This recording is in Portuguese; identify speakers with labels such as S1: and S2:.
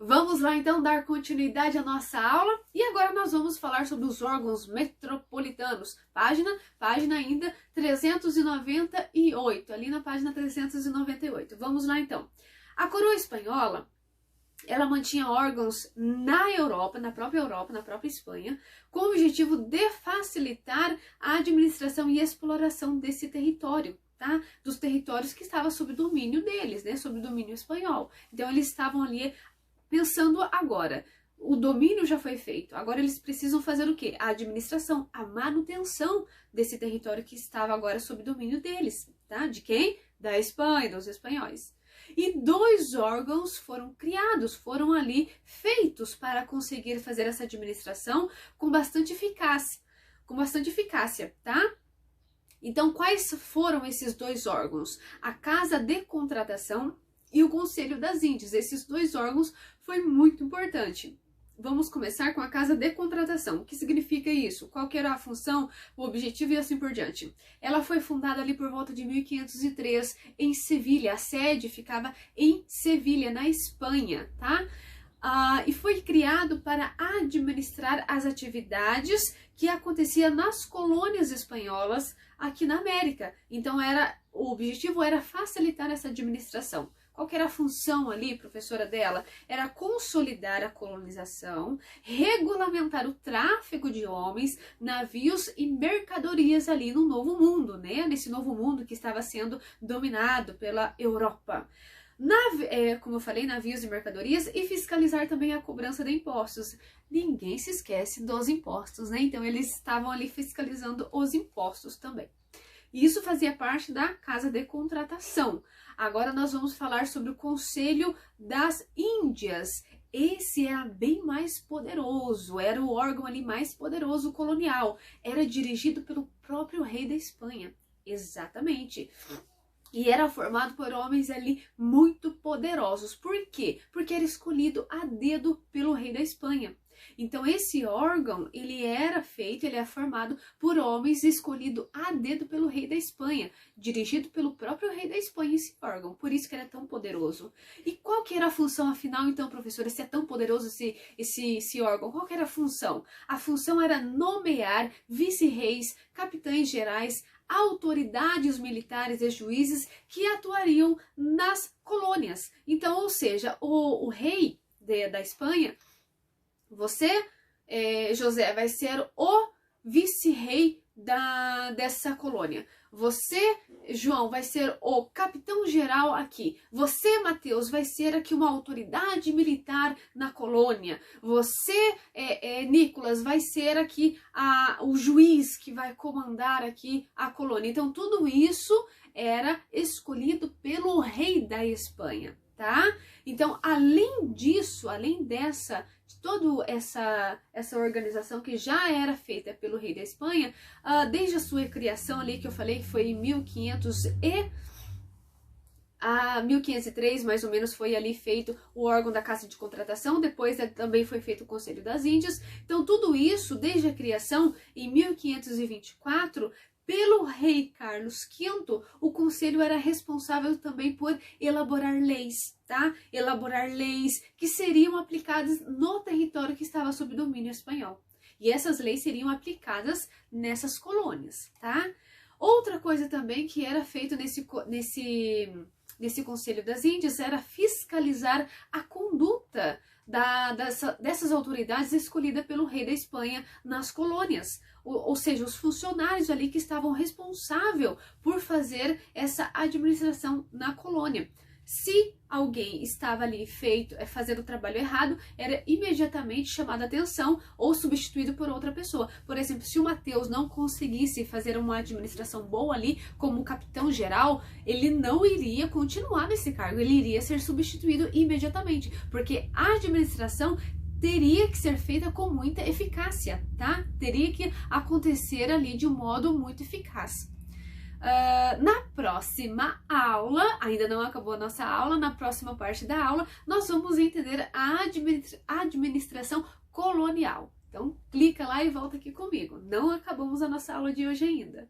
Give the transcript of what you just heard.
S1: Vamos lá então dar continuidade à nossa aula e agora nós vamos falar sobre os órgãos metropolitanos. Página ainda 398, ali na página 398. Vamos lá então. A coroa espanhola, ela mantinha órgãos na Europa, na própria Espanha, com o objetivo de facilitar a administração e exploração desse território. Tá? Dos territórios que estavam sob domínio deles, né? Sob domínio espanhol. Então eles estavam ali pensando agora, o domínio já foi feito, agora eles precisam fazer o quê? A administração, a manutenção desse território que estava agora sob domínio deles, tá? De quem? Da Espanha, dos espanhóis. E dois órgãos foram criados, foram ali feitos para conseguir fazer essa administração com bastante eficácia, tá? Então, quais foram esses dois órgãos? A Casa de Contratação e o Conselho das Índias. Esses dois órgãos foi muito importante. Vamos começar com a Casa de Contratação. O que significa isso? Qual que era a função, o objetivo e assim por diante? Ela foi fundada ali por volta de 1503 em Sevilha. A sede ficava em Sevilha, na Espanha, tá? E foi criado para administrar as atividades que aconteciam nas colônias espanholas aqui na América. Então, o objetivo era facilitar essa administração. Qual que era a função ali, professora dela? Era consolidar a colonização, regulamentar o tráfego de homens, navios e mercadorias ali no Novo Mundo, né? Nesse Novo Mundo que estava sendo dominado pela Europa. Como eu falei, navios e mercadorias, e fiscalizar também a cobrança de impostos. Ninguém se esquece dos impostos, né? Então, eles estavam ali fiscalizando os impostos também. E isso fazia parte da Casa de Contratação. Agora nós vamos falar sobre o Conselho das Índias. Esse era bem mais poderoso, era o órgão ali mais poderoso colonial. Era dirigido pelo próprio rei da Espanha. Exatamente. E era formado por homens ali muito poderosos. Por quê? Porque era escolhido a dedo pelo rei da Espanha. Então, esse órgão, ele é formado por homens escolhido a dedo pelo rei da Espanha, dirigido pelo próprio rei da Espanha, esse órgão. Por isso que ele é tão poderoso. E qual que era a função, afinal, então, professora, se é tão poderoso esse órgão? Qual que era a função? A função era nomear vice-reis, capitães gerais, autoridades militares e juízes que atuariam nas colônias. Então, ou seja, o rei da Espanha, você, José, vai ser o vice-rei dessa colônia. Você, João, vai ser o capitão-geral aqui. Você, Mateus, vai ser aqui uma autoridade militar na colônia. Você, Nicolas, vai ser aqui o juiz que vai comandar aqui a colônia. Então, tudo isso era escolhido pelo rei da Espanha, tá? Então, além disso, além de toda essa organização que já era feita pelo rei da Espanha, desde a sua criação ali, que eu falei que foi em 1503, mais ou menos, foi ali feito o órgão da Casa de Contratação, depois também foi feito o Conselho das Índias. Então, tudo isso, desde a criação, em 1524, pelo rei Carlos V, o conselho era responsável também por elaborar leis, tá? Elaborar leis que seriam aplicadas no território que estava sob domínio espanhol. E essas leis seriam aplicadas nessas colônias, tá? Outra coisa também que era feito nesse Conselho das Índias era fiscalizar a conduta dessas autoridades escolhidas pelo rei da Espanha nas colônias, ou seja, os funcionários ali que estavam responsáveis por fazer essa administração na colônia. Se alguém estava ali fazendo o trabalho errado, era imediatamente chamado a atenção ou substituído por outra pessoa. Por exemplo, se o Mateus não conseguisse fazer uma administração boa ali como capitão geral, ele não iria continuar nesse cargo, ele iria ser substituído imediatamente, porque a administração teria que ser feita com muita eficácia, tá? Teria que acontecer ali de um modo muito eficaz. Na próxima aula, ainda não acabou a nossa aula, na próxima parte da aula, nós vamos entender a administração colonial. Então, clica lá e volta aqui comigo. Não acabamos a nossa aula de hoje ainda.